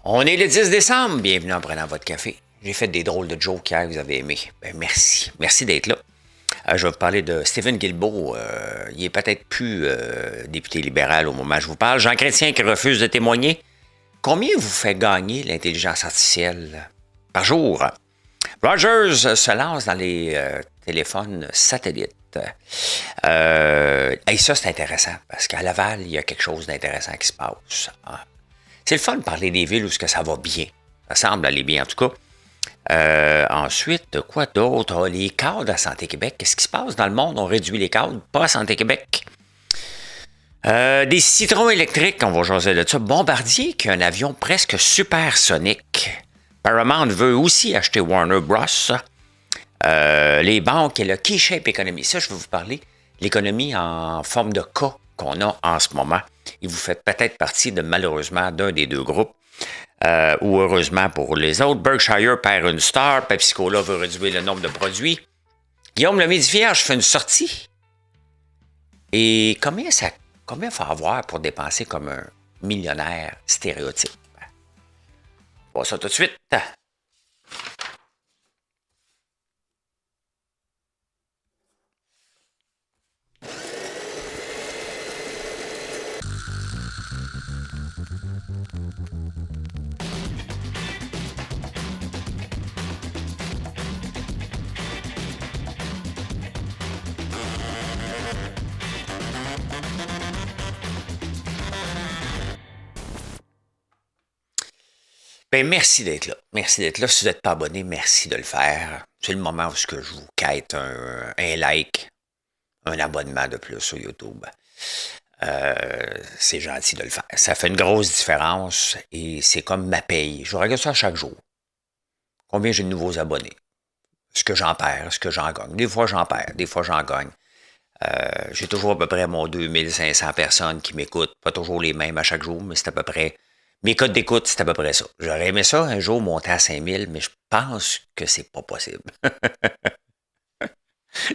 On est le 10 décembre, bienvenue en prenant votre café. J'ai fait des drôles de jokes hier, vous avez aimé. Ben, merci, merci d'être là. Je vais vous parler de Stephen Guilbeault. Il est peut-être plus député libéral au moment où je vous parle. Jean Chrétien qui refuse de témoigner. Combien vous fait gagner l'intelligence artificielle par jour? Rogers se lance dans les téléphones satellites. Et ça, c'est intéressant, parce qu'à Laval, il y a quelque chose d'intéressant qui se passe. C'est le fun de parler des villes où ça va bien. Ça semble aller bien, en tout cas. Ensuite, quoi d'autre? Les cadres à Santé Québec. Qu'est-ce qui se passe dans le monde? On réduit les cadres, pas à Santé Québec. Des citrons électriques, on va jaser de ça. Bombardier, qui a un avion presque supersonique. Paramount veut aussi acheter Warner Bros. Les banques et le K-shape Economy. Ça, je vais vous parler. L'économie en forme de K qu'on a en ce moment. Et vous faites peut-être partie de, malheureusement, d'un des deux groupes. Ou heureusement pour les autres. Berkshire perd une star. Pepsi-Cola veut réduire le nombre de produits. Guillaume le Midi-Vierge fait une sortie. Et combien il faut avoir pour dépenser comme un millionnaire stéréotype? On va ça tout de suite. Ben, merci d'être là. Merci d'être là. Si vous n'êtes pas abonné, merci de le faire. C'est le moment où je vous quête un like, un abonnement de plus sur YouTube. C'est gentil de le faire. Ça fait une grosse différence et c'est comme ma paye. Je regarde ça chaque jour. Combien j'ai de nouveaux abonnés? Ce que j'en perds, ce que j'en gagne. Des fois, j'en perds, des fois, j'en gagne. J'ai toujours à peu près mon 2500 personnes qui m'écoutent. Pas toujours les mêmes à chaque jour, mais c'est à peu près... Mes codes d'écoute, c'est à peu près ça. J'aurais aimé ça un jour monter à 5000, mais je pense que c'est pas possible.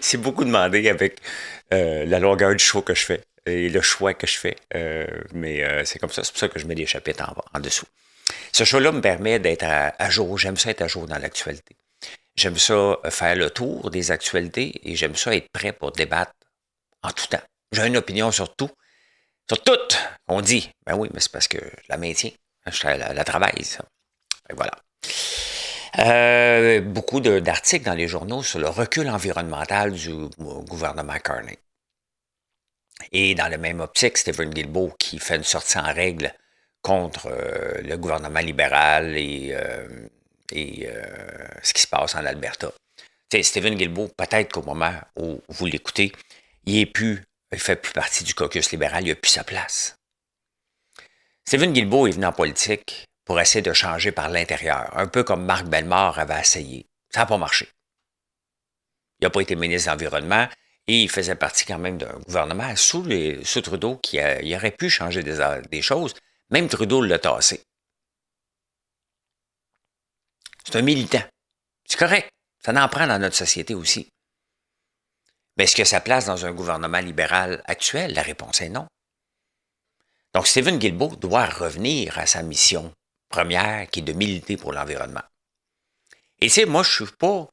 C'est beaucoup demandé avec la longueur du show que je fais et le choix que je fais. Mais c'est comme ça. C'est pour ça que je mets des chapitres en dessous. Ce show-là me permet d'être à jour. J'aime ça être à jour dans l'actualité. J'aime ça faire le tour des actualités et j'aime ça être prêt pour débattre en tout temps. J'ai une opinion sur tout. Sur tout, on dit. Ben oui, mais c'est parce que je la maintiens. Je la travaille, ça. Et voilà. Beaucoup d'articles dans les journaux sur le recul environnemental du gouvernement Carney. Et dans la même optique, Stephen Guilbeault qui fait une sortie en règle contre le gouvernement libéral et ce qui se passe en Alberta. T'sais, Stephen Guilbeault, peut-être qu'au moment où vous l'écoutez, il fait plus partie du caucus libéral, il n'a plus sa place. Stephen Guilbeault est venu en politique pour essayer de changer par l'intérieur, un peu comme Marc Bellemare avait essayé. Ça n'a pas marché. Il n'a pas été ministre de l'Environnement et il faisait partie quand même d'un gouvernement sous Trudeau il aurait pu changer des choses. Même Trudeau l'a tassé. C'est un militant. C'est correct. Ça en prend dans notre société aussi. Mais est-ce qu'il a sa place dans un gouvernement libéral actuel? La réponse est non. Donc, Stephen Guilbeault doit revenir à sa mission première, qui est de militer pour l'environnement. Et tu sais, moi, je ne suis pas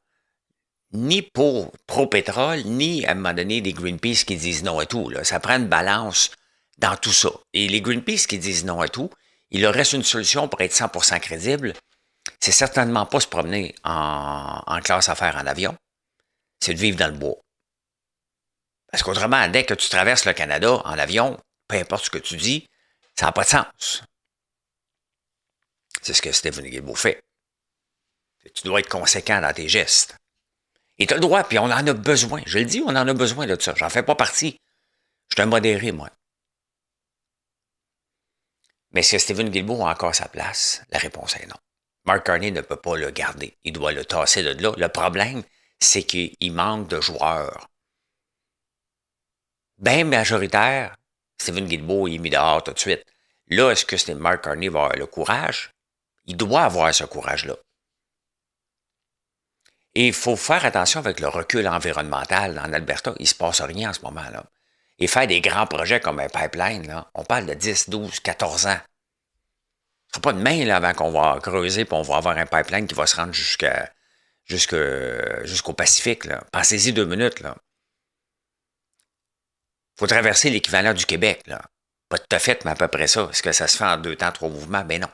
ni pro-pétrole, ni à un moment donné des Greenpeace qui disent non à tout. Là. Ça prend une balance dans tout ça. Et les Greenpeace qui disent non à tout, il leur reste une solution pour être 100% crédible. C'est certainement pas se promener en classe affaires en avion. C'est de vivre dans le bois. Parce qu'autrement, dès que tu traverses le Canada en avion, peu importe ce que tu dis, ça n'a pas de sens. C'est ce que Stephen Guilbeault fait. Tu dois être conséquent dans tes gestes. Et tu as le droit, puis on en a besoin. Je le dis, on en a besoin de ça. J'en fais pas partie. Je suis un modéré, moi. Mais est-ce que Stephen Guilbeault a encore sa place? La réponse est non. Mark Carney ne peut pas le garder. Il doit le tasser de là. Le problème, c'est qu'il manque de joueurs. Bien majoritaire, Stephen Guilbeault est mis dehors tout de suite. Là, est-ce que Mark Carney va avoir le courage? Il doit avoir ce courage-là. Et il faut faire attention avec le recul environnemental en Alberta. Il ne se passe rien en ce moment-là. Et faire des grands projets comme un pipeline, là, on parle de 10, 12, 14 ans. Ce sera pas demain là, avant qu'on va creuser et on va avoir un pipeline qui va se rendre jusqu'au Pacifique. Là. Pensez-y 2 minutes. Là. Faut traverser l'équivalent du Québec. Là. Pas tout à fait, mais à peu près ça. Est-ce que ça se fait en 2 temps, 3 mouvements? Ben non.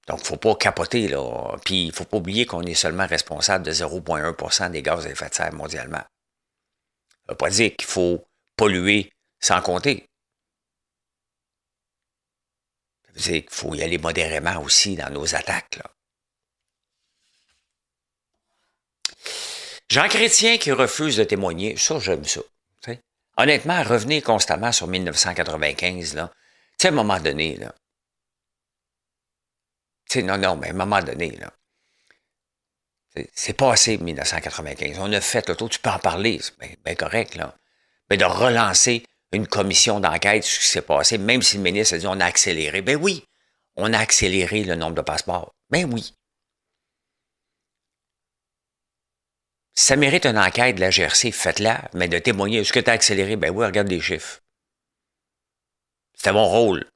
Donc, il ne faut pas capoter, là. Puis, il ne faut pas oublier qu'on est seulement responsable de 0,1% des gaz à effet de serre mondialement. Ça ne veut pas dire qu'il faut polluer sans compter. Ça veut dire qu'il faut y aller modérément aussi dans nos attaques, là. Jean Chrétien qui refuse de témoigner, ça, j'aime ça. T'sais. Honnêtement, revenez constamment sur 1995, là. Tu sais, à un moment donné, là. Tu sais, non, mais à un moment donné, là. C'est passé 1995. On a fait le tour, tu peux en parler, c'est bien correct, là. Mais de relancer une commission d'enquête sur ce qui s'est passé, même si le ministre a dit on a accéléré. Ben oui, on a accéléré le nombre de passeports. Ben oui. Si ça mérite une enquête de la GRC, faites-la, mais de témoigner, est-ce que tu as accéléré? Ben oui, regarde les chiffres. C'était mon rôle.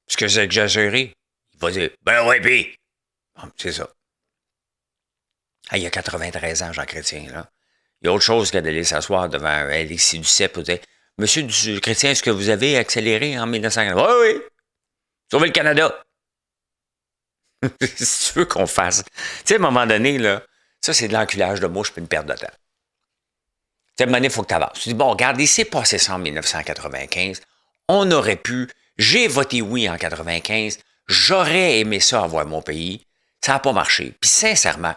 Est-ce que j'ai exagéré? Il va dire, ben oui, puis. Bon, c'est ça. Ah, il y a 93 ans, Jean Chrétien, là. Il y a autre chose que d'aller s'asseoir devant Alexis Duceppe et dire, Monsieur Chrétien, est-ce que vous avez accéléré en 1950? Oui, oui. Sauver le Canada. Si tu veux qu'on fasse. Tu sais, à un moment donné, là, ça, c'est de l'enculage de mouche puis une perte de temps. Tu sais, à un moment donné, il faut que tu avances. Tu dis, bon, regarde, il s'est passé ça en 1995. On aurait pu. J'ai voté oui en 95. J'aurais aimé ça avoir mon pays. Ça n'a pas marché. Puis sincèrement,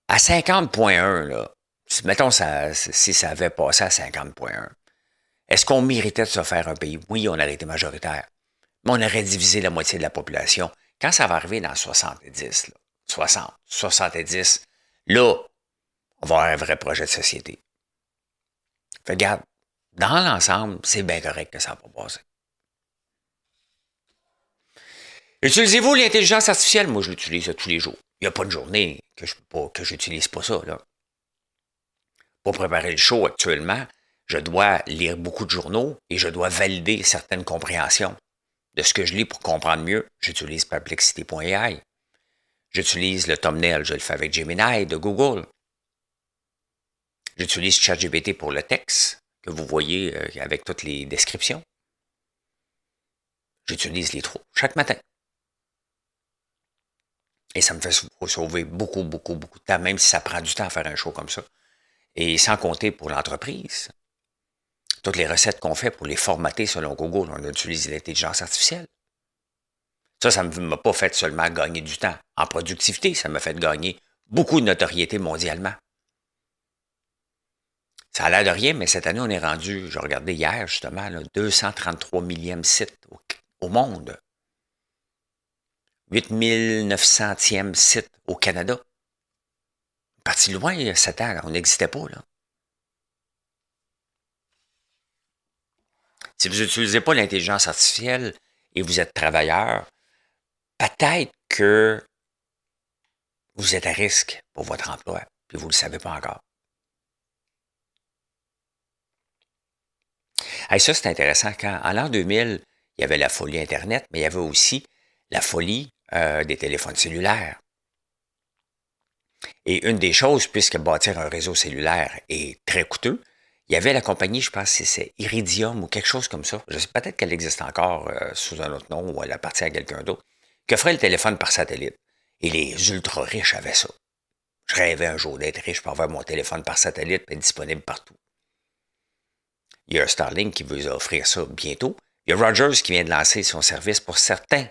à 50,1, là, mettons si ça avait passé à 50,1, est-ce qu'on méritait de se faire un pays? Oui, on aurait été majoritaire. Mais on aurait divisé la moitié de la population. Quand ça va arriver dans 70, là, 60, 70, là, on va avoir un vrai projet de société. Fait, regarde, dans l'ensemble, c'est bien correct que ça n'a pas passé. Utilisez-vous l'intelligence artificielle? Moi, je l'utilise tous les jours. Il n'y a pas de journée que je n'utilise pas ça. Là. Pour préparer le show actuellement, je dois lire beaucoup de journaux et je dois valider certaines compréhensions de ce que je lis pour comprendre mieux. J'utilise Perplexity.ai. J'utilise le thumbnail, je le fais avec Gemini de Google. J'utilise ChatGPT pour le texte que vous voyez avec toutes les descriptions. J'utilise les trois chaque matin. Et ça me fait sauver beaucoup, beaucoup, beaucoup de temps, même si ça prend du temps à faire un show comme ça. Et sans compter pour l'entreprise. Toutes les recettes qu'on fait pour les formater selon Google, on utilise l'intelligence artificielle. Ça ne m'a pas fait seulement gagner du temps. En productivité, ça m'a fait gagner beaucoup de notoriété mondialement. Ça a l'air de rien, mais cette année, on est rendu, je regardais hier justement, là, 233 millième site au monde. 8900e site au Canada. Parti loin, il y a 7 ans, on n'existait pas. Là. Si vous n'utilisez pas l'intelligence artificielle et vous êtes travailleur, peut-être que vous êtes à risque pour votre emploi, puis vous ne le savez pas encore. Hey, ça, c'est intéressant. En l'an 2000, il y avait la folie Internet, mais il y avait aussi la folie des téléphones cellulaires. Et une des choses, puisque bâtir un réseau cellulaire est très coûteux, il y avait la compagnie, je pense que c'est Iridium ou quelque chose comme ça. Je sais peut-être qu'elle existe encore sous un autre nom ou elle appartient à quelqu'un d'autre, qui offrait le téléphone par satellite. Et les ultra riches avaient ça. Je rêvais un jour d'être riche pour avoir mon téléphone par satellite et être disponible partout. Il y a Starlink qui veut offrir ça bientôt. Il y a Rogers qui vient de lancer son service pour certains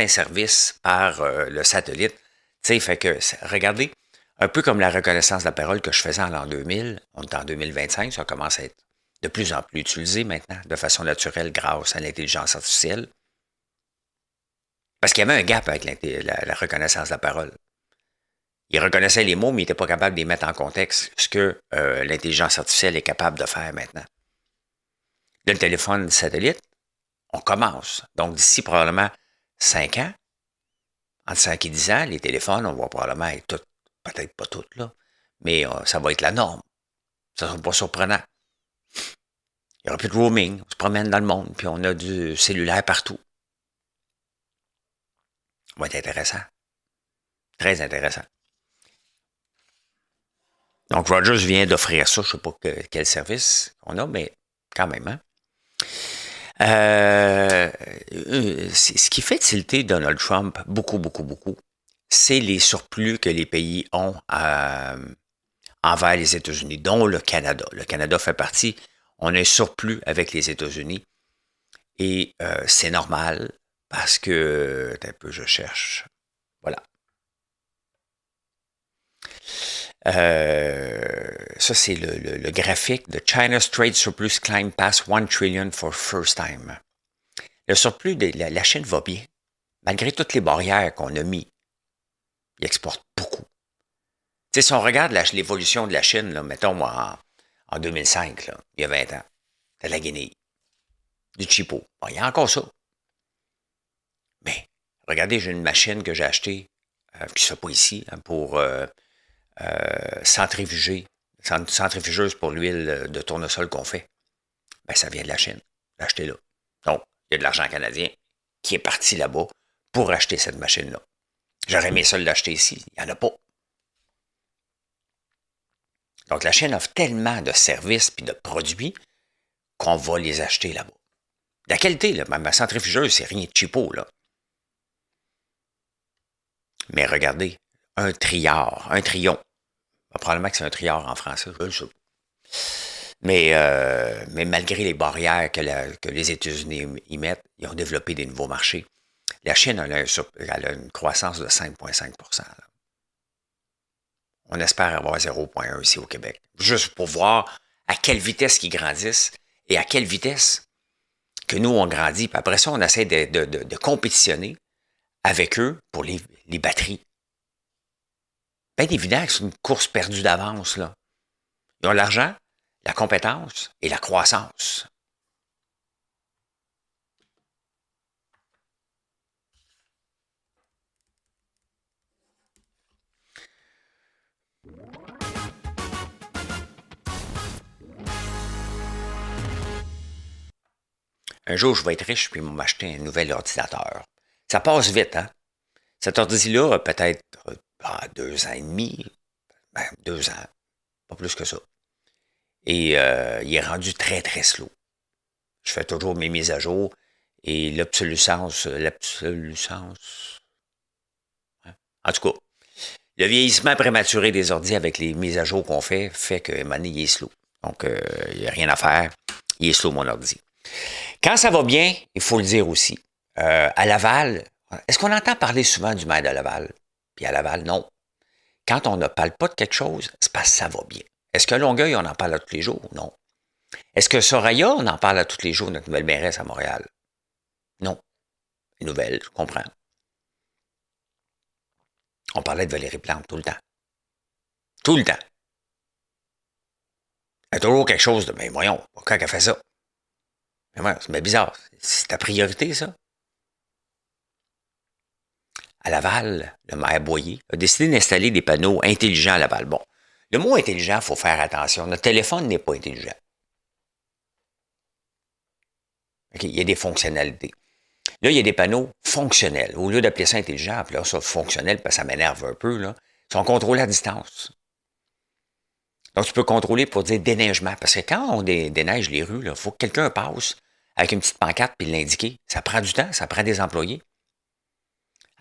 services par le satellite. Tu sais, fait que, regardez, un peu comme la reconnaissance de la parole que je faisais en l'an 2000, on est en 2025, ça commence à être de plus en plus utilisé maintenant, de façon naturelle grâce à l'intelligence artificielle. Parce qu'il y avait un gap avec la reconnaissance de la parole. Il reconnaissait les mots, mais il n'était pas capable de les mettre en contexte, ce que l'intelligence artificielle est capable de faire maintenant. Le téléphone satellite, on commence. Donc, d'ici probablement 5 ans, entre 5 et 10 ans, les téléphones, on va probablement être toutes, peut-être pas toutes, là, mais ça va être la norme. Ça ne sera pas surprenant. n'y aura plus de roaming. On se promène dans le monde, puis on a du cellulaire partout. Ça va être intéressant. Très intéressant. Donc, Rogers vient d'offrir ça. Je ne sais pas quel service on a, mais quand même. Hein? Ce qui fait tilter Donald Trump beaucoup, c'est les surplus que les pays ont envers les États-Unis, dont le Canada. Le Canada fait partie. On a un surplus avec les États-Unis. Et c'est normal parce que... Un peu, je cherche. Voilà. Ça, c'est le graphique de China's trade surplus climb past 1 trillion for first time. Le surplus de la Chine va bien. Malgré toutes les barrières qu'on a mis, il exporte beaucoup. Tu sais, si on regarde l'évolution de la Chine, là, mettons en 2005, là, il y a 20 ans, de la guenille, du chipo. Bon, il y a encore ça. Mais, regardez, j'ai une machine que j'ai achetée, qui ne se fait pas ici, hein, pour centrifugeuse pour l'huile de tournesol qu'on fait. Ben, ça vient de la Chine. J'ai acheté là. Donc, il y a de l'argent canadien qui est parti là-bas pour acheter cette machine-là. J'aurais aimé ça l'acheter ici. Il n'y en a pas. Donc, la Chine offre tellement de services et de produits qu'on va les acheter là-bas. La qualité, là, ma centrifugeuse, c'est rien de cheapo, là. Mais regardez, un trion. Probablement que c'est un triard en français, je le sais pas. Mais malgré les barrières que les États-Unis y mettent, ils ont développé des nouveaux marchés. La Chine, elle a une croissance de 5,5 %. On espère avoir 0,1 ici au Québec. Juste pour voir à quelle vitesse ils grandissent et à quelle vitesse que nous, on grandit. Puis après ça, on essaie de compétitionner avec eux pour les batteries. Bien évident que c'est une course perdue d'avance, là. Ils ont l'argent, la compétence et la croissance. Un jour, je vais être riche puis ils vont m'acheter un nouvel ordinateur. Ça passe vite, hein? Cet ordi-là a peut-être 2 ans et demi, 2 ans, pas plus que ça. Et il est rendu très, très slow. Je fais toujours mes mises à jour et l'obsolescence, hein? En tout cas, le vieillissement prématuré des ordi avec les mises à jour qu'on fait que un moment donné, il est slow. Donc, il n'y a rien à faire. Il est slow, mon ordi. Quand ça va bien, il faut le dire aussi. À Laval, est-ce qu'on entend parler souvent du maire de Laval? Puis à Laval, non. Quand on ne parle pas de quelque chose, c'est parce que ça va bien. Est-ce que Longueuil, on en parle à tous les jours? Non. Est-ce que Soraya, on en parle à tous les jours, notre nouvelle mairesse à Montréal? Non. Une nouvelle, je comprends. On parlait de Valérie Plante tout le temps. Tout le temps. Il y a toujours quelque chose de, mais voyons, quand elle fait ça? Mais voyons, c'est bizarre. C'est ta priorité, ça? À Laval, le maire Boyer a décidé d'installer des panneaux intelligents à Laval. Bon, le mot intelligent, il faut faire attention. Notre téléphone n'est pas intelligent. Okay, il y a des fonctionnalités. Là, il y a des panneaux fonctionnels. Au lieu d'appeler ça intelligent, appelez ça fonctionnel, parce que ça m'énerve un peu, là. Ils sont contrôlés à distance. Donc, tu peux contrôler pour dire déneigement. Parce que quand on déneige les rues, il faut que quelqu'un passe avec une petite pancarte puis l'indiquer. Ça prend du temps, ça prend des employés.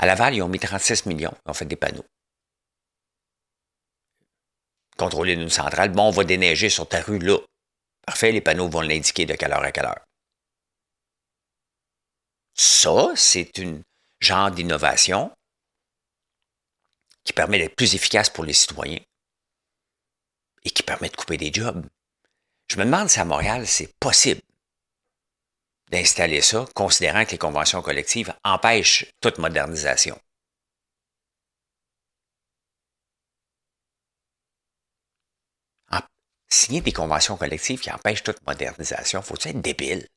À Laval, ils ont mis 36 millions. Ils ont fait des panneaux. Contrôler d'une centrale. Bon, on va déneiger sur ta rue là. Parfait, les panneaux vont l'indiquer de quelle heure à quelle heure. Ça, c'est une genre d'innovation qui permet d'être plus efficace pour les citoyens et qui permet de couper des jobs. Je me demande si à Montréal, c'est possible d'installer ça, considérant que les conventions collectives empêchent toute modernisation. Signer des conventions collectives qui empêchent toute modernisation, faut-il être débile?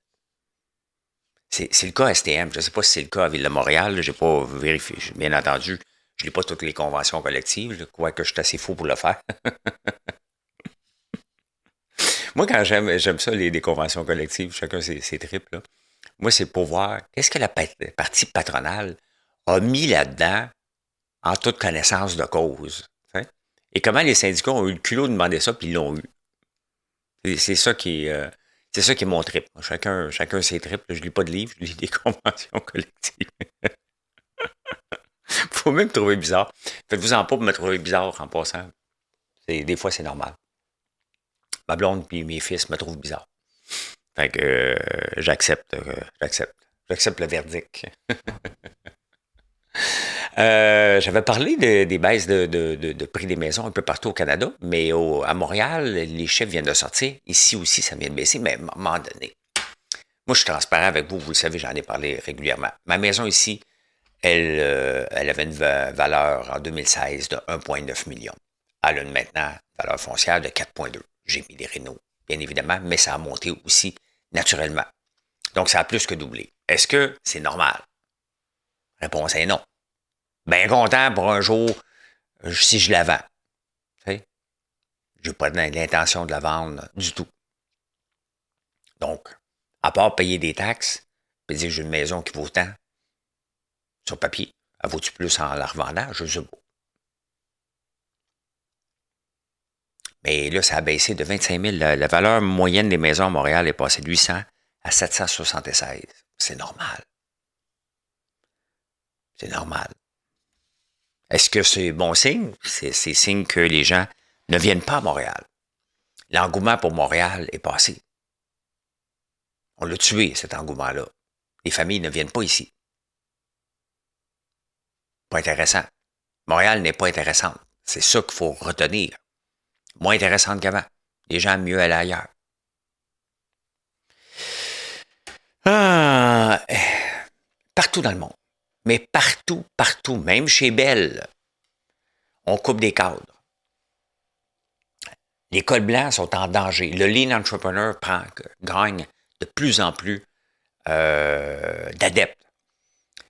C'est le cas STM. Je ne sais pas si c'est le cas à Ville de Montréal. Je n'ai pas vérifié. Bien entendu, je ne lis pas toutes les conventions collectives, quoique je suis assez fou pour le faire. Moi, quand j'aime ça, les conventions collectives, chacun ses tripes, là. Moi, c'est pour voir qu'est-ce que la partie patronale a mis là-dedans en toute connaissance de cause. T'sais? Et comment les syndicats ont eu le culot de demander ça, puis ils l'ont eu. C'est ça qui est. C'est ça qui est mon trip. Chacun ses trips. Je lis pas de livres, je lis des conventions collectives. Faut même me trouver bizarre. Faites-vous en pas pour me trouver bizarre en passant. Des fois, c'est normal. Ma blonde puis mes fils me trouvent bizarre. Fait que j'accepte le verdict. J'avais parlé des baisses de prix des maisons un peu partout au Canada, mais à Montréal, les chiffres viennent de sortir. Ici aussi, ça vient de baisser, mais à un moment donné. Moi, je suis transparent avec vous, vous le savez, j'en ai parlé régulièrement. Ma maison ici, elle avait une valeur en 2016 de 1,9 million. Elle a maintenant une valeur foncière de 4,2. J'ai mis des rénaux, bien évidemment, mais ça a monté aussi naturellement. Donc, ça a plus que doublé. Est-ce que c'est normal? Réponse est non. Bien content pour un jour si je la vends. Je n'ai pas l'intention de la vendre du tout. Donc, à part payer des taxes, puis dire que j'ai une maison qui vaut tant, sur papier, elle vaut-tu plus en la revendant? Je ne sais pas. Mais là, ça a baissé de 25 000. La valeur moyenne des maisons à Montréal est passée de 800 à 776. C'est normal. C'est normal. Est-ce que c'est bon signe? C'est signe que les gens ne viennent pas à Montréal. L'engouement pour Montréal est passé. On l'a tué, cet engouement-là. Les familles ne viennent pas ici. Pas intéressant. Montréal n'est pas intéressante. C'est ça qu'il faut retenir. Moins intéressante qu'avant. Les gens aiment mieux aller ailleurs. Partout dans le monde. Mais partout, même chez Bell, on coupe des cadres. Les cols blancs sont en danger. Le lean entrepreneur gagne de plus en plus d'adeptes.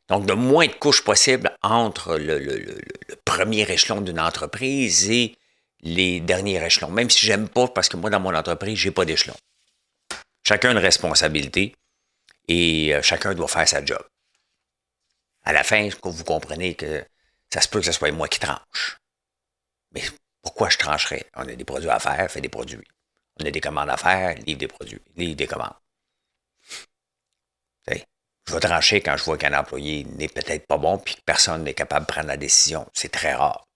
Donc, de moins de couches possibles entre le premier échelon d'une entreprise et les derniers échelons. Même si j'aime pas, parce que moi, dans mon entreprise, j'ai pas d'échelon. Chacun a une responsabilité et chacun doit faire sa job. À la fin, vous comprenez que ça se peut que ce soit moi qui tranche. Mais pourquoi je trancherais? On a des produits à faire, fait des produits. On a des commandes à faire, livre des produits, livre des commandes. T'sais, je vais trancher quand je vois qu'un employé n'est peut-être pas bon puis que personne n'est capable de prendre la décision. C'est très rare.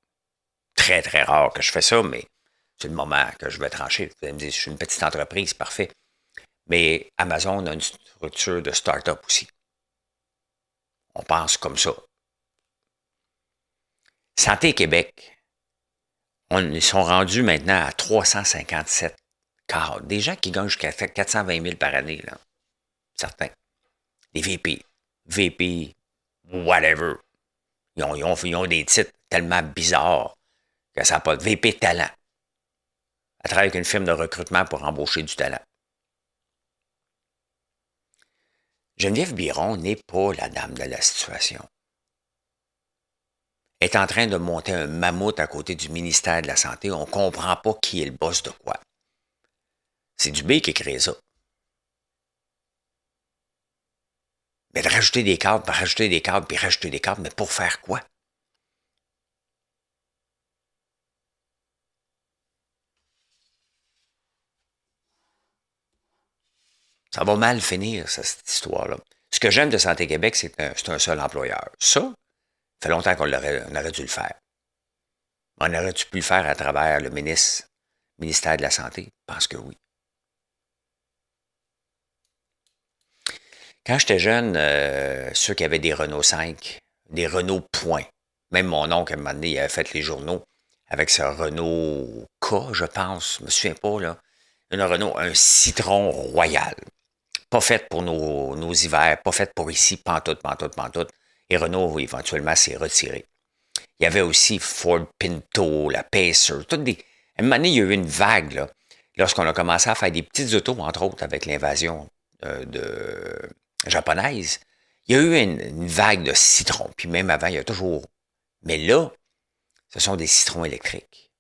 Très, très rare que je fais ça, mais c'est le moment que je vais trancher. Vous allez me dire, je suis une petite entreprise, parfait. Mais Amazon a une structure de start-up aussi. On pense comme ça. Santé Québec, ils sont rendus maintenant à 357 cadres. Des gens qui gagnent jusqu'à 420 000 par année, là. Certains. Des VP, whatever. Ils ont des titres tellement bizarres que ça n'a pas de VP talent. Elle travaille avec une firme de recrutement pour embaucher du talent. Geneviève Biron n'est pas la dame de la situation. Elle est en train de monter un mammouth à côté du ministère de la Santé. On ne comprend pas qui est le boss de quoi. C'est Dubé qui a créé ça. Mais de rajouter des cadres, puis rajouter des cadres, puis rajouter des cadres, mais pour faire quoi? Ça va mal finir, cette histoire-là. Ce que j'aime de Santé Québec, c'est un seul employeur. Ça fait longtemps qu'on aurait dû le faire. On aurait-tu pu le faire à travers le ministère de la Santé? Je pense que oui. Quand j'étais jeune, ceux qui avaient des Renault 5, des Renault Point, même mon oncle, à un moment donné, il avait fait les journaux avec ce Renault K, je pense, je me souviens pas, là. Une Renault, un Citron Royal. Pas faite pour nos hivers, pas faite pour ici, pantoute. Et Renault, éventuellement, s'est retiré. Il y avait aussi Ford Pinto, la Pacer, toutes des... À un moment donné, il y a eu une vague, là, lorsqu'on a commencé à faire des petites autos, entre autres, avec l'invasion japonaise. Il y a eu une vague de citrons, puis même avant, il y a toujours... Mais là, ce sont des citrons électriques.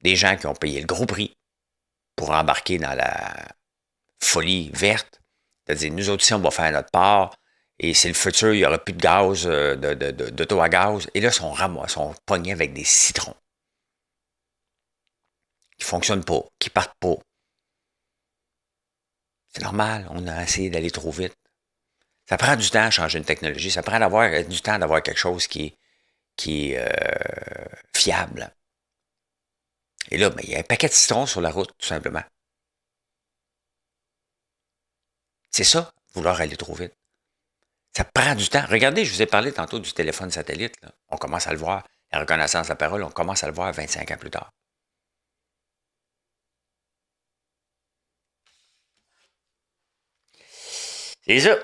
Des gens qui ont payé le gros prix pour embarquer dans la folie verte. C'est-à-dire, nous autres ici, on va faire notre part, et c'est le futur, il n'y aura plus de gaz, d'auto à gaz. Et là, ils sont pognés avec des citrons qui ne fonctionnent pas, qui ne partent pas. C'est normal, on a essayé d'aller trop vite. Ça prend du temps à changer une technologie, ça prend du temps d'avoir quelque chose qui est fiable. Et là, il y a un paquet de citrons sur la route, tout simplement. C'est ça, vouloir aller trop vite. Ça prend du temps. Regardez, je vous ai parlé tantôt du téléphone satellite. Là. On commence à le voir. La reconnaissance de la parole, on commence à le voir 25 ans plus tard. C'est ça.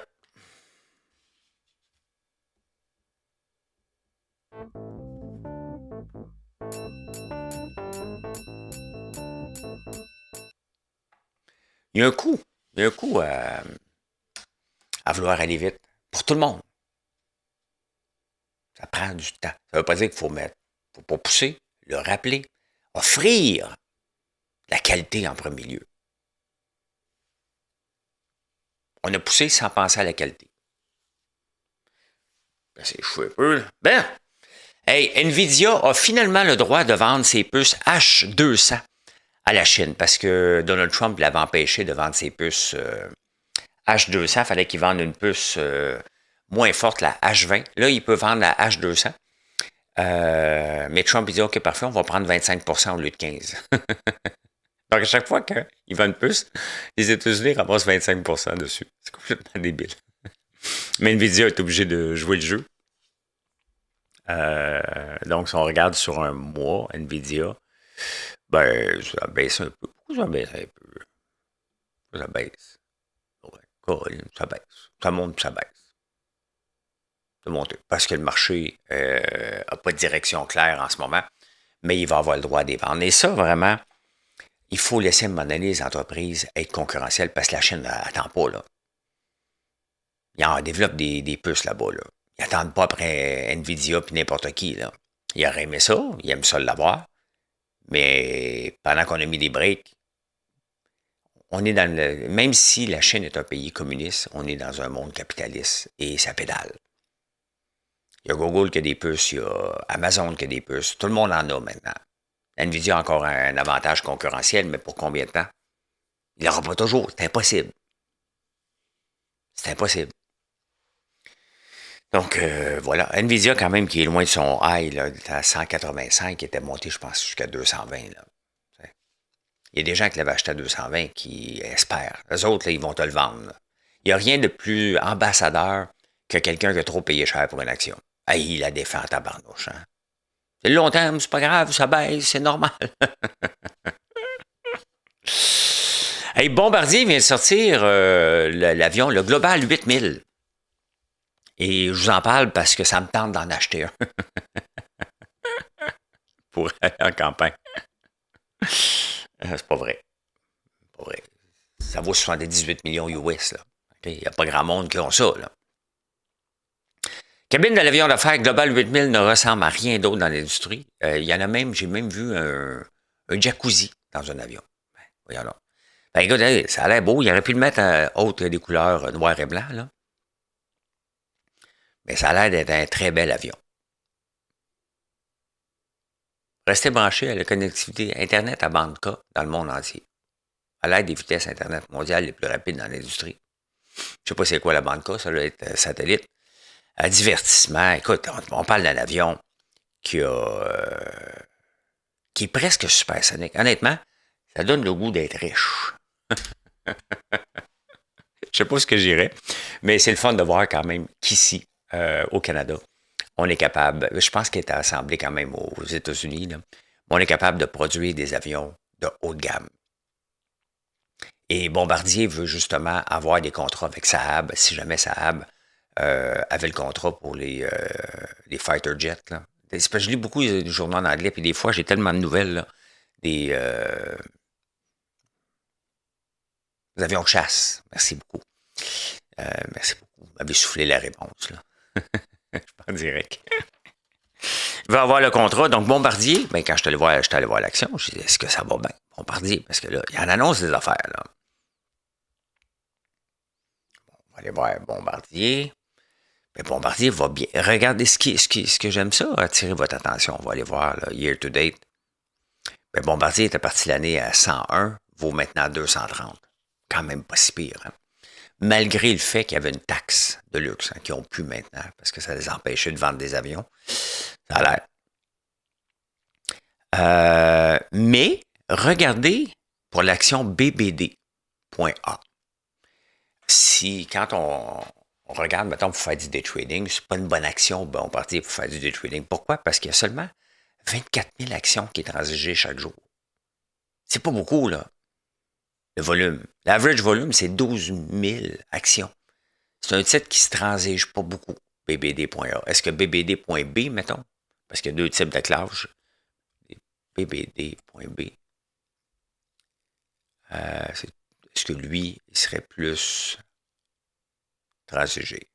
Il y a un coût. Il y a un coût à vouloir aller vite. Pour tout le monde. Ça prend du temps. Ça ne veut pas dire qu'il faut mettre. Il ne faut pas pousser, le rappeler, offrir la qualité en premier lieu. On a poussé sans penser à la qualité. Ben, c'est chouette un peu. Ben, hey, Nvidia a finalement le droit de vendre ses puces H200 à la Chine parce que Donald Trump l'avait empêché de vendre ses puces H200. Il fallait qu'il vende une puce moins forte, la H20. Là, il peut vendre la H200. Mais Trump, il dit, OK, parfait, on va prendre 25% au lieu de 15%. Donc, à chaque fois qu'il vend une puce, les États-Unis ramassent 25% dessus. C'est complètement débile. Mais Nvidia est obligé de jouer le jeu. Donc, si on regarde sur un mois, Nvidia, ben, ça baisse un peu. Pourquoi ça baisse un peu? Ça baisse. Ouais, ça baisse. Ça monte, ça baisse. Ça monte. Parce que le marché n'a pas de direction claire en ce moment, mais il va avoir le droit de les vendre. Et ça, vraiment, il faut laisser à un moment donné les entreprises être concurrentielles parce que la Chine n'attend pas, là. Ils en développent des puces là-bas, là. Ils n'attendent pas après Nvidia puis n'importe qui, là. Ils auraient aimé ça, ils aiment ça l'avoir. Mais pendant qu'on a mis des breaks, on est dans le. Même si la Chine est un pays communiste, on est dans un monde capitaliste et ça pédale. Il y a Google qui a des puces, il y a Amazon qui a des puces. Tout le monde en a maintenant. Nvidia a encore un avantage concurrentiel, mais pour combien de temps? Il n'aura pas toujours. C'est impossible. C'est impossible. Donc, voilà. Nvidia, quand même, qui est loin de son high, là, à 185, qui était monté, je pense, jusqu'à 220. Là. Il y a des gens qui l'avaient acheté à 220 qui espèrent. Eux autres, là, ils vont te le vendre. Là. Il n'y a rien de plus ambassadeur que quelqu'un qui a trop payé cher pour une action. Hey, il la défend à tabarnouche. Hein? C'est le long terme, c'est pas grave, ça baisse, c'est normal. Hey, Bombardier vient de sortir l'avion, le Global 8000. Et je vous en parle parce que ça me tente d'en acheter un. Pour aller en campagne. C'est pas vrai. Pas vrai. Ça vaut 78 millions US. Il n'y a pas grand monde qui ont ça. Là. Cabine de l'avion d'affaires Global 8000 ne ressemble à rien d'autre dans l'industrie. Il y en a même, j'ai même vu un jacuzzi dans un avion. Ben, voyons là. Ben, écoute, ça a l'air beau. Il aurait pu le mettre autre des couleurs noir et blanc. Là. Mais ça a l'air d'être un très bel avion. Restez branchés à la connectivité Internet à bande K dans le monde entier. À l'aide des vitesses Internet mondiales les plus rapides dans l'industrie. Je ne sais pas c'est quoi la bande K, ça doit être satellite. Divertissement, écoute, on parle d'un avion qui est presque supersonique. Honnêtement, ça donne le goût d'être riche. Je sais pas ce que j'irais, mais c'est le fun de voir quand même qu'ici, au Canada, on est capable, je pense qu'il est assemblé quand même aux États-Unis, là, on est capable de produire des avions de haut de gamme. Et Bombardier veut justement avoir des contrats avec Saab, si jamais Saab avait le contrat pour les fighter jets. Là. C'est parce que je lis beaucoup de journaux en anglais, puis des fois, j'ai tellement de nouvelles, là, des avions de chasse. Merci beaucoup. Merci beaucoup. Vous m'avez soufflé la réponse. Là. Je suis pas en direct. Il va avoir le contrat. Donc, Bombardier, ben, quand je suis allé voir l'action, je dis, est-ce que ça va bien? Bombardier, parce que là, il en annonce des affaires, là. On va aller voir Bombardier. Mais Bombardier va bien. Regardez ce que j'aime ça, attirer votre attention. On va aller voir, là, year to date. Mais Bombardier était parti l'année à 101, vaut maintenant 230. Quand même pas si pire, hein? Malgré le fait qu'il y avait une taxe de luxe, hein, qu'ils n'ont plus maintenant, parce que ça les empêchait de vendre des avions. Ça a l'air. Mais regardez pour l'action BBD.A. Si, quand on regarde, mettons, pour faire du day trading, c'est pas une bonne action, Bombardier pour faire du day trading. Pourquoi? Parce qu'il y a seulement 24 000 actions qui est transigées chaque jour. C'est pas beaucoup, là. Le volume. L'average volume, c'est 12 000 actions. C'est un titre qui se transige pas beaucoup, BBD.A. Est-ce que BBD.B, mettons? Parce qu'il y a deux types de classes. BBD.B. Est-ce que lui, il serait plus transigé?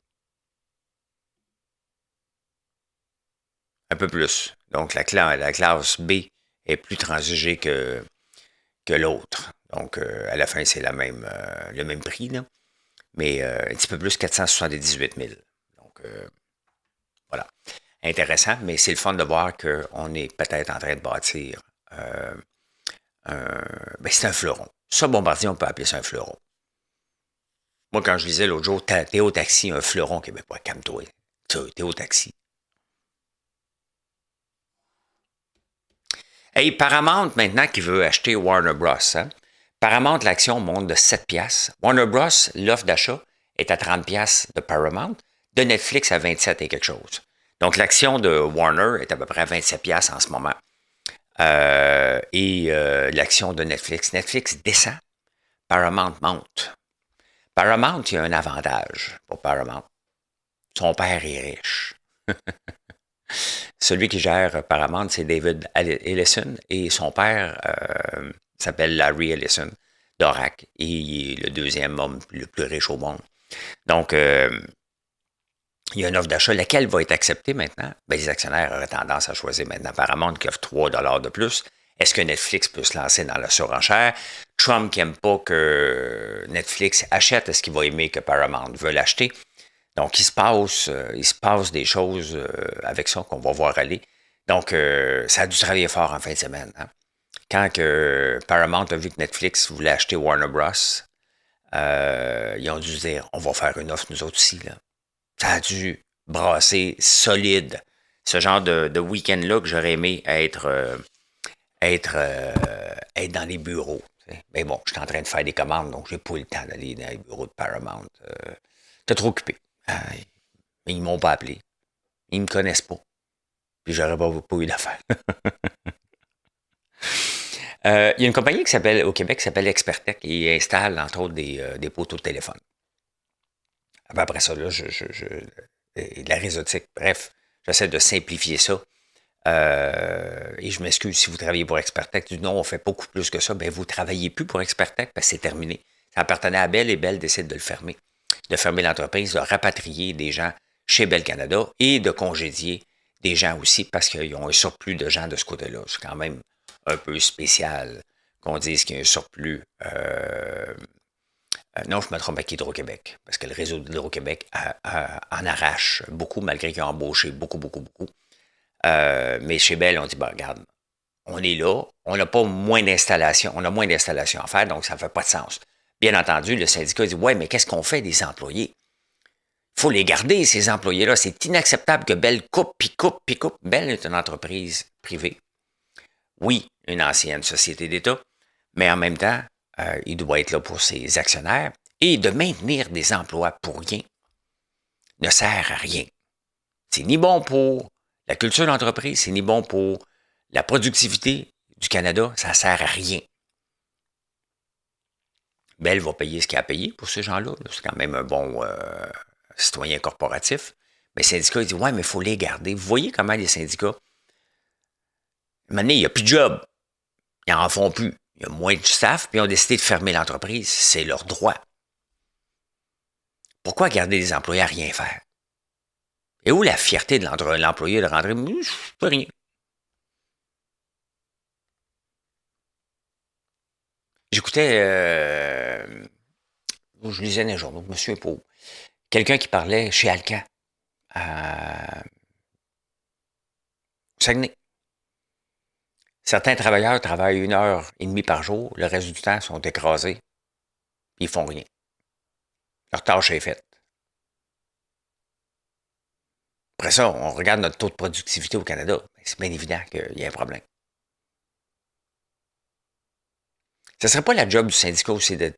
Un peu plus. Donc, la classe B est plus transigée que l'autre. Donc, à la fin, c'est le même prix, là. Mais un petit peu plus, 478 000. Donc, voilà. Intéressant, mais c'est le fun de voir qu'on est peut-être en train de bâtir c'est un fleuron. Ça, Bombardier, on peut appeler ça un fleuron. Moi, quand je lisais l'autre jour, Théo Taxi, un fleuron, Québécois, calme-toi. Théo Taxi. Hey, Paramount, maintenant, qui veut acheter Warner Bros. Hein? Paramount, l'action monte de 7 piastres. Warner Bros., l'offre d'achat est à 30 piastres de Paramount, de Netflix à 27 et quelque chose. Donc, l'action de Warner est à peu près à 27 piastres en ce moment. L'action de Netflix descend. Paramount monte. Paramount, il y a un avantage pour Paramount. Son père est riche. Celui qui gère Paramount, c'est David Ellison et son père s'appelle Larry Ellison d'Oracle et il est le deuxième homme le plus riche au monde. Donc, il y a une offre d'achat, laquelle va être acceptée maintenant? Ben, les actionnaires auraient tendance à choisir maintenant Paramount qui offre 3 $ de plus. Est-ce que Netflix peut se lancer dans la surenchère? Trump qui n'aime pas que Netflix achète, est-ce qu'il va aimer que Paramount veut l'acheter? Donc, il se passe des choses avec ça qu'on va voir aller. Donc, ça a dû travailler fort en fin de semaine. Hein? Quand que Paramount a vu que Netflix voulait acheter Warner Bros., ils ont dû dire, on va faire une offre nous autres aussi. Là. Ça a dû brasser solide. Ce genre de week-end-là que j'aurais aimé être dans les bureaux. T'sais. Mais bon, je suis en train de faire des commandes, donc j'ai pas eu le temps d'aller dans les bureaux de Paramount. J'étais trop occupé. Mais ils m'ont pas appelé. Ils me connaissent pas. Puis j'aurais pas eu d'affaires. Il y a une compagnie au Québec qui s'appelle Expertech et ils installent, entre autres, des poteaux de téléphone. Après ça, là, de la réseautique. Bref, j'essaie de simplifier ça. Et je m'excuse si vous travaillez pour Expertech. Tu dis non, on fait beaucoup plus que ça. Ben, vous ne travaillez plus pour Expertech parce que c'est terminé. Ça appartenait à Bell et Bell décide de le fermer. De fermer l'entreprise, de rapatrier des gens chez Bell Canada et de congédier des gens aussi parce qu'ils ont un surplus de gens de ce côté-là. C'est quand même un peu spécial qu'on dise qu'il y a un surplus. Non, je me trompe avec Hydro-Québec, parce que le réseau d'Hydro-Québec en arrache beaucoup, malgré qu'ils ont embauché beaucoup. Mais chez Bell, on dit, ben, regarde, on est là, on n'a pas moins d'installations, on a moins d'installations à faire, donc ça ne fait pas de sens. Bien entendu, le syndicat dit, ouais, mais qu'est-ce qu'on fait des employés? Il faut les garder, ces employés-là. C'est inacceptable que Bell coupe. Bell est une entreprise privée. Oui, une ancienne société d'État, mais en même temps, il doit être là pour ses actionnaires et de maintenir des emplois pour rien ne sert à rien. C'est ni bon pour la culture d'entreprise, c'est ni bon pour la productivité du Canada, ça ne sert à rien. Bell va payer ce qu'il a payé pour ces gens-là. C'est quand même un bon citoyen corporatif. Mais le syndicat, il dit, ouais, mais il faut les garder. Vous voyez comment les syndicats, maintenant, il n'y a plus de job. Ils n'en font plus. Il y a moins de staff, puis ils ont décidé de fermer l'entreprise. C'est leur droit. Pourquoi garder des employés à rien faire? Et où la fierté de l'employé de rentrer? Je fais rien. J'écoutais, je lisais dans les journaux, je me souviens pas où. Quelqu'un qui parlait chez Alcan, à Saguenay. Certains travailleurs travaillent 1 heure et demie par jour, le reste du temps sont écrasés, puis ils font rien. Leur tâche est faite. Après ça, on regarde notre taux de productivité au Canada. C'est bien évident qu'il y a un problème. Ce ne serait pas la job du syndicat aussi de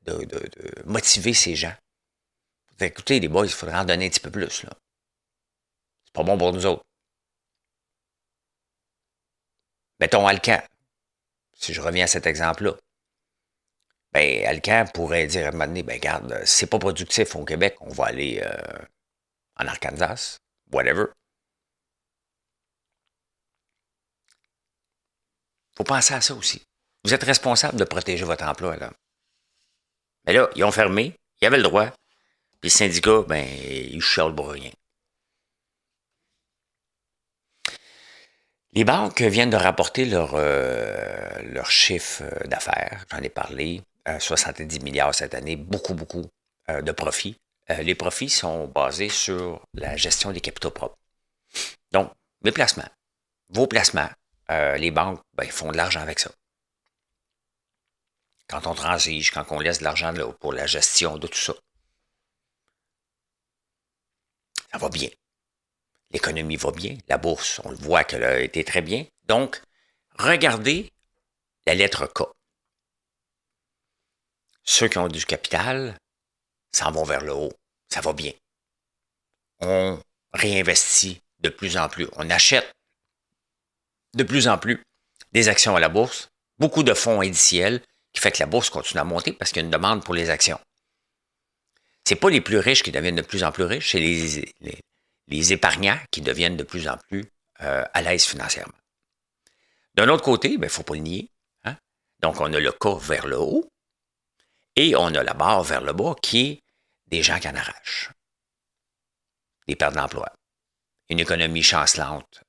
motiver ces gens. Écoutez, les boys, il faudrait en donner un petit peu plus. Là. C'est pas bon pour nous autres. Mettons Alcan. Si je reviens à cet exemple-là. Ben, Alcan pourrait dire à un moment donné, ben, regarde, c'est pas productif au Québec, on va aller en Arkansas, whatever. Faut penser à ça aussi. Vous êtes responsable de protéger votre emploi, là. Mais là, ils ont fermé, ils avaient le droit, puis le syndicat, ben, ils chialent pour rien. Les banques viennent de rapporter leur chiffre d'affaires, j'en ai parlé, 70 milliards cette année, beaucoup de profits. Les profits sont basés sur la gestion des capitaux propres. Donc, mes placements, vos placements, les banques ben, font de l'argent avec ça. Quand on transige, quand on laisse de l'argent là pour la gestion de tout ça, ça va bien. L'économie va bien. La bourse, on le voit qu'elle a été très bien. Donc, regardez la lettre K. Ceux qui ont du capital s'en vont vers le haut. Ça va bien. On réinvestit de plus en plus. On achète de plus en plus des actions à la bourse. Beaucoup de fonds indiciels qui fait que la bourse continue à monter parce qu'il y a une demande pour les actions. Ce n'est pas les plus riches qui deviennent de plus en plus riches, c'est les épargnants qui deviennent de plus en plus à l'aise financièrement. D'un autre côté, il ne faut pas le nier. Hein? Donc, on a le cas vers le haut et on a la barre vers le bas qui est des gens qui en arrachent. Des pertes d'emploi. Une économie chancelante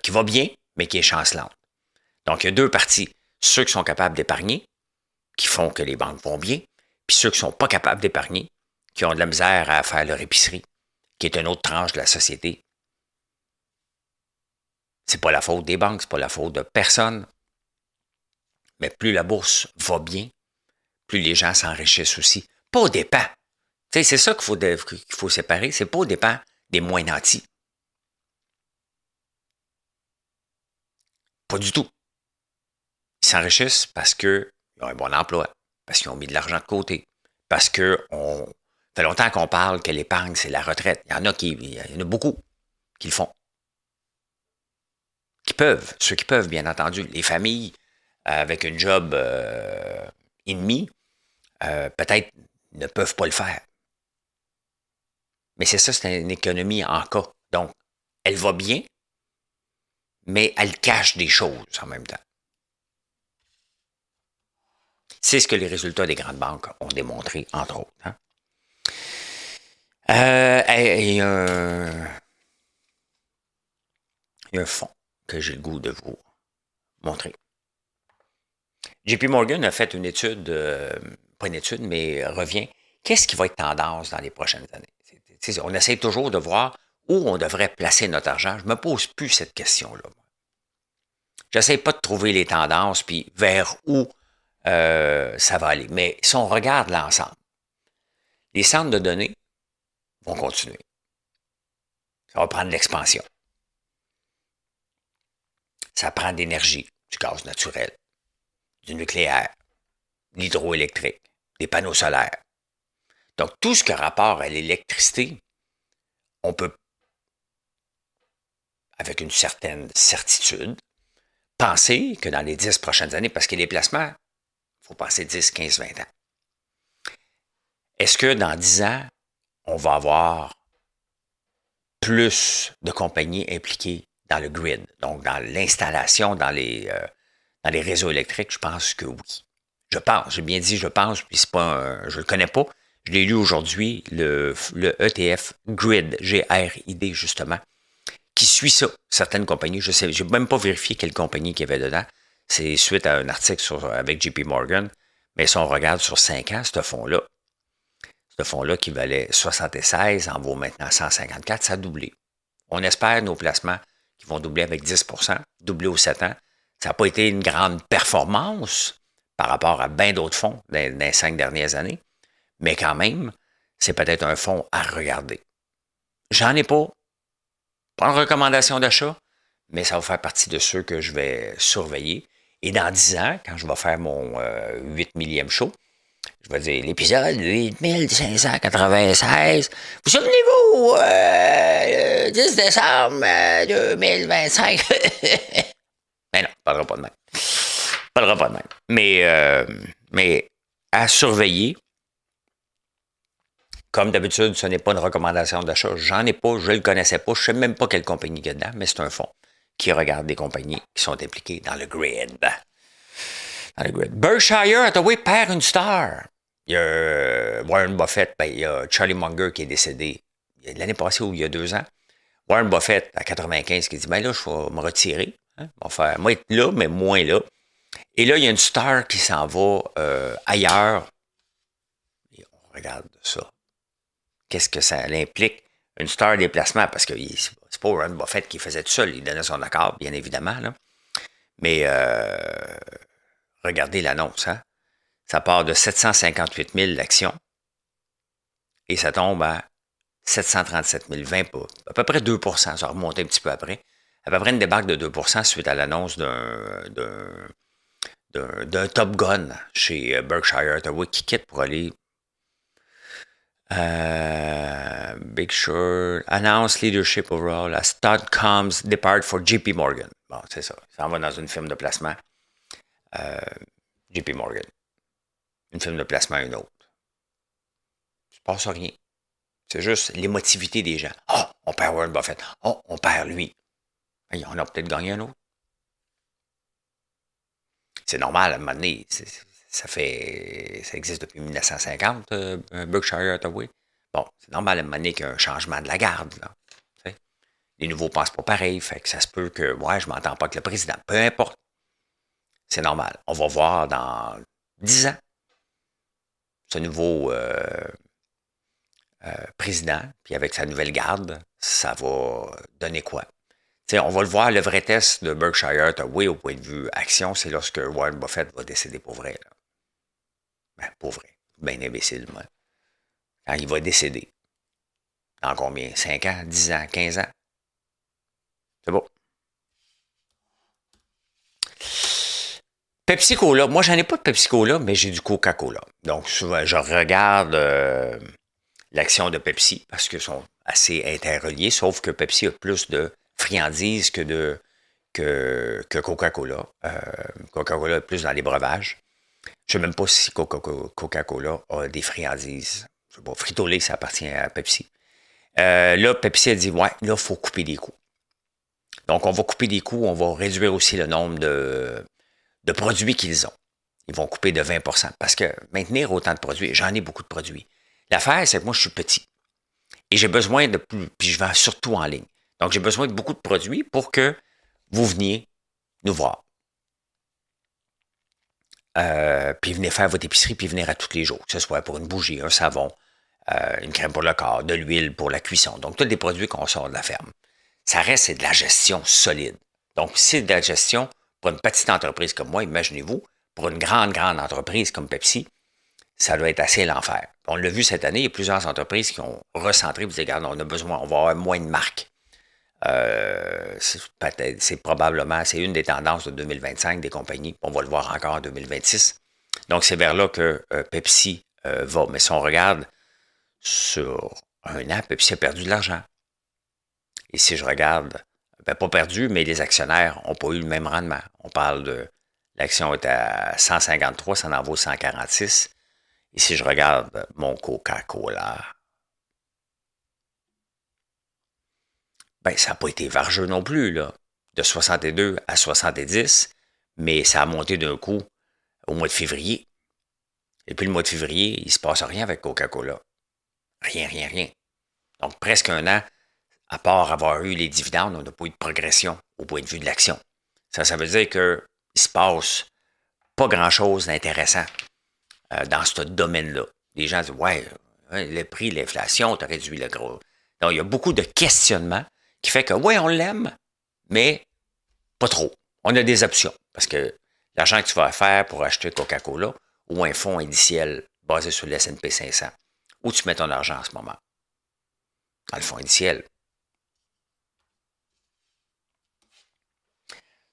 qui va bien, mais qui est chancelante. Donc, il y a deux parties. Ceux qui sont capables d'épargner, qui font que les banques vont bien, puis ceux qui ne sont pas capables d'épargner, qui ont de la misère à faire leur épicerie, qui est une autre tranche de la société. C'est pas la faute des banques, c'est pas la faute de personne. Mais plus la bourse va bien, plus les gens s'enrichissent aussi. Pas aux dépens. C'est ça qu'il faut séparer. C'est pas aux dépens des moins nantis. Pas du tout. Ils s'enrichissent parce qu'ils ont un bon emploi, parce qu'ils ont mis de l'argent de côté, parce que ça fait longtemps qu'on parle que l'épargne, c'est la retraite. Il y en a beaucoup qui le font. Ceux qui peuvent, bien entendu. Les familles avec une job et demi, peut-être ne peuvent pas le faire. Mais c'est ça, c'est une économie en cas. Donc, elle va bien, mais elle cache des choses en même temps. C'est ce que les résultats des grandes banques ont démontré, entre autres. Hein? Il y a un fond que j'ai le goût de vous montrer. JP Morgan a fait une étude, pas une étude, mais revient. Qu'est-ce qui va être tendance dans les prochaines années? On essaie toujours de voir où on devrait placer notre argent. Je ne me pose plus cette question-là. J'essaie pas de trouver les tendances, puis vers où ça va aller. Mais si on regarde l'ensemble, les centres de données vont continuer. Ça va prendre de l'expansion. Ça prend de l'énergie, du gaz naturel, du nucléaire, de l'hydroélectrique, des panneaux solaires. Donc, tout ce qui a rapport à l'électricité, on peut, avec une certaine certitude, penser que dans les 10 prochaines années, parce que les placements, il faut penser 10, 15, 20 ans. Est-ce que dans 10 ans, on va avoir plus de compagnies impliquées dans le grid, donc dans l'installation, dans les réseaux électriques? Je pense que oui. Je pense, j'ai bien dit je pense, puis c'est pas je le connais pas. Je l'ai lu aujourd'hui, le ETF Grid, G-R-I-D justement, qui suit ça. Certaines compagnies, je sais, j'ai même pas vérifié quelle compagnie qu'il y avait dedans. C'est suite à un article avec JP Morgan, Mais si on regarde sur 5 ans, ce fonds-là qui valait 76 en vaut maintenant 154, ça a doublé. On espère nos placements qui vont doubler avec 10 doubler aux 7 ans. Ça n'a pas été une grande performance par rapport à bien d'autres fonds dans les 5 dernières années, mais quand même, c'est peut-être un fonds à regarder. J'en ai pas de recommandation d'achat, mais ça va faire partie de ceux que je vais surveiller. Et dans 10 ans, quand je vais faire mon 8 millième show, je vais dire l'épisode 8596. Vous souvenez-vous, 10 décembre 2025? Mais non, je parlera pas de même. Je parlera pas de même. Mais à surveiller. Comme d'habitude, ce n'est pas une recommandation d'achat. J'en ai pas, je ne le connaissais pas. Je ne sais même pas quelle compagnie il y a dedans, mais c'est un fonds qui regarde des compagnies qui sont impliquées dans le grid. Berkshire Hathaway perd une star. Il y a Warren Buffett, il y a Charlie Munger qui est décédé l'année passée ou il y a 2 ans. Warren Buffett, à 95, qui dit, ben là, je vais me retirer. Hein? Moi, être là, mais moins là. Et là, il y a une star qui s'en va ailleurs. Et on regarde ça. Qu'est-ce que ça implique? Une star déplacement, parce que c'est pas Warren Buffett qui faisait tout seul, il donnait son accord, bien évidemment. Là. Mais regardez l'annonce. Hein? Ça part de 758 000 d'actions et ça tombe à 737 000, 20 pas. À peu près 2 ça a remonté un petit peu après. À peu près une débarque de 2 suite à l'annonce d'un Top Gun chez Berkshire Hathaway qui quitte pour aller Big Short announce leadership overall as Todd Combs depart for JP Morgan. Bon, c'est ça. Ça en va dans une firme de placement. JP Morgan. Une firme de placement à une autre. Il ne se passe rien. C'est juste l'émotivité des gens. Oh, on perd Warren Buffett. Oh, on perd lui. Hey, on a peut-être gagné un autre. C'est normal, à un moment donné. Ça existe depuis 1950, Berkshire Hathaway. Bon, c'est normal à un moment donné qu'il y a un changement de la garde. Là, les nouveaux ne pensent pas pareil, fait que ça se peut que, ouais, je ne m'entends pas avec le président. Peu importe. C'est normal. On va voir dans 10 ans ce nouveau président, puis avec sa nouvelle garde, ça va donner quoi? T'sais, on va le voir, le vrai test de Berkshire Hathaway au point de vue action, c'est lorsque Warren Buffett va décéder pour vrai. Là. Ben, pour vrai. Ben imbécile, moi. Quand il va décéder. Dans combien? 5 ans, 10 ans, 15 ans? C'est bon. Pepsi-Cola. Moi, j'en ai pas de Pepsi-Cola, mais j'ai du Coca-Cola. Donc, souvent, je regarde l'action de Pepsi parce qu'ils sont assez interreliés, sauf que Pepsi a plus de friandises que Coca-Cola. Coca-Cola est plus dans les breuvages. Je ne sais même pas si Coca-Cola a des friandises. Je sais pas, Frito-Lay, ça appartient à Pepsi. Là, Pepsi a dit, ouais, là, il faut couper des coûts. Donc, on va couper des coûts, on va réduire aussi le nombre de produits qu'ils ont. Ils vont couper de 20 parce que maintenir autant de produits, j'en ai beaucoup de produits. L'affaire, c'est que moi, je suis petit. Et j'ai besoin de plus, puis je vends surtout en ligne. Donc, j'ai besoin de beaucoup de produits pour que vous veniez nous voir. Puis venez faire votre épicerie, puis venir à tous les jours, que ce soit pour une bougie, un savon, une crème pour le corps, de l'huile pour la cuisson. Donc, tous les produits qu'on sort de la ferme. Ça reste, c'est de la gestion solide. Donc, c'est de la gestion pour une petite entreprise comme moi, imaginez-vous, pour une grande entreprise comme Pepsi, ça doit être assez l'enfer. On l'a vu cette année, il y a plusieurs entreprises qui ont recentré, vous dites, regarde, on a besoin, on va avoir moins de marques. C'est probablement, c'est une des tendances de 2025 des compagnies. On va le voir encore en 2026. Donc, c'est vers là que Pepsi va. Mais si on regarde sur un an, Pepsi a perdu de l'argent. Et si je regarde, ben pas perdu, mais les actionnaires n'ont pas eu le même rendement. On parle de, l'action est à 153, ça en vaut 146. Et si je regarde mon Coca-Cola, ben, ça n'a pas été vargeux non plus, là. De 62 à 70, mais ça a monté d'un coup au mois de février. Et puis le mois de février, il ne se passe rien avec Coca-Cola. Rien. Donc presque un an, à part avoir eu les dividendes, on n'a pas eu de progression au point de vue de l'action. Ça veut dire qu'il ne se passe pas grand-chose d'intéressant dans ce domaine-là. Les gens disent, ouais, le prix, l'inflation, tu as réduit le gros. Donc, il y a beaucoup de questionnements qui fait que, oui, on l'aime, mais pas trop. On a des options. Parce que l'argent que tu vas faire pour acheter Coca-Cola ou un fonds indiciel basé sur le S&P 500, où tu mets ton argent en ce moment? Dans le fonds indiciel.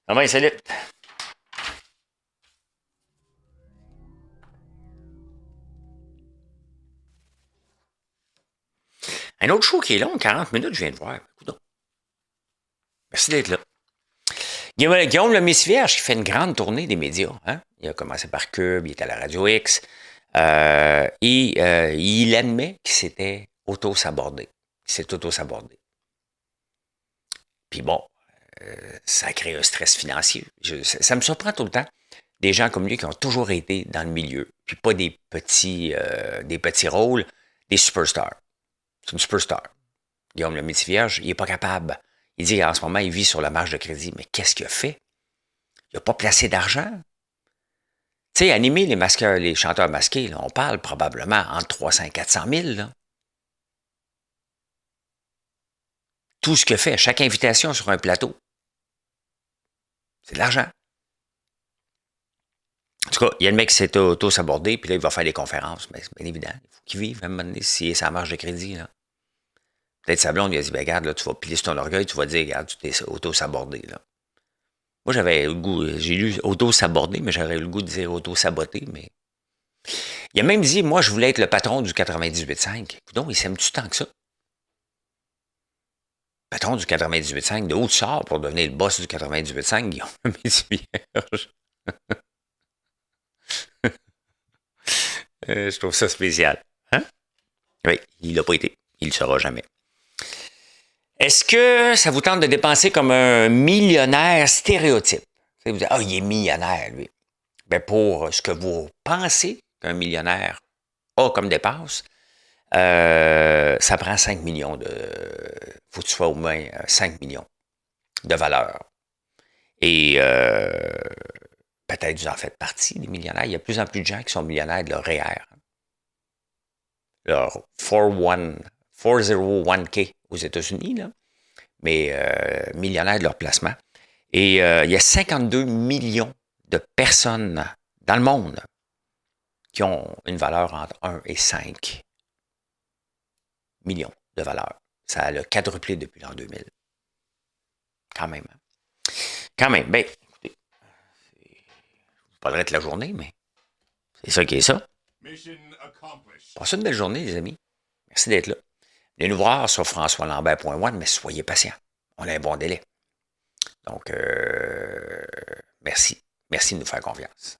Ça va, salut. Un autre show qui est long, 40 minutes, je viens de voir. Coudonc. Merci d'être là. Guillaume le Miss Vierge qui fait une grande tournée des médias. Hein? Il a commencé par Cube, il est à la Radio X. Il admet qu'il s'était auto-sabordé. Il s'est auto-sabordé. Puis bon, ça a créé un stress financier. Ça me surprend tout le temps. Des gens comme lui qui ont toujours été dans le milieu. Puis pas des petits rôles, des superstars. C'est une superstar. Guillaume le Métis Vierge, il n'est pas capable. Il dit qu'en ce moment, il vit sur la marge de crédit. Mais qu'est-ce qu'il a fait? Il n'a pas placé d'argent. Tu sais, animer les chanteurs masqués, là, on parle probablement entre 300 et 400 000. Là. Tout ce que fait, chaque invitation sur un plateau, c'est de l'argent. En tout cas, il y a le mec qui s'est auto-sabordé, puis là, il va faire des conférences. Mais c'est bien évident. Il faut qu'il vive, à un moment donné, si ça marge de crédit. Là. Peut-être sa blonde, il a dit, ben, regarde, là, tu vas piler sur ton orgueil, tu vas dire, regarde, tu t'es auto-sabordé. Là. Moi, j'avais le goût, j'ai lu auto-sabordé, mais j'aurais eu le goût de dire auto-saboté, mais. Il a même dit, moi, je voulais être le patron du 98.5. Donc, il s'aime-tu tant que ça? Patron du 98.5, de où tu sors pour devenir le boss du 98.5, Guillaume Métis-Vierge? Je trouve ça spécial. Hein? Oui, il l'a pas été. Il ne le sera jamais. Est-ce que ça vous tente de dépenser comme un millionnaire stéréotype? Vous dites, il est millionnaire, lui. Ben pour ce que vous pensez qu'un millionnaire a comme dépense, ça prend 5 millions de... faut que tu sois au moins 5 millions de valeur. Et peut-être vous en faites partie, des millionnaires. Il y a de plus en plus de gens qui sont millionnaires de leur REER. Leur 401k aux États-Unis, là. Mais millionnaires de leur placement. Et il y a 52 millions de personnes dans le monde qui ont une valeur entre 1 et 5 millions de valeur. Ça a quadruplé depuis l'an 2000. Quand même. Hein? Quand même. Ben, écoutez, je parlerai de la journée, mais c'est ça qui est ça. Passez une belle journée, les amis. Merci d'être là. Venez nous voir sur françoislambert.one, mais soyez patients. On a un bon délai. Donc, merci. Merci de nous faire confiance.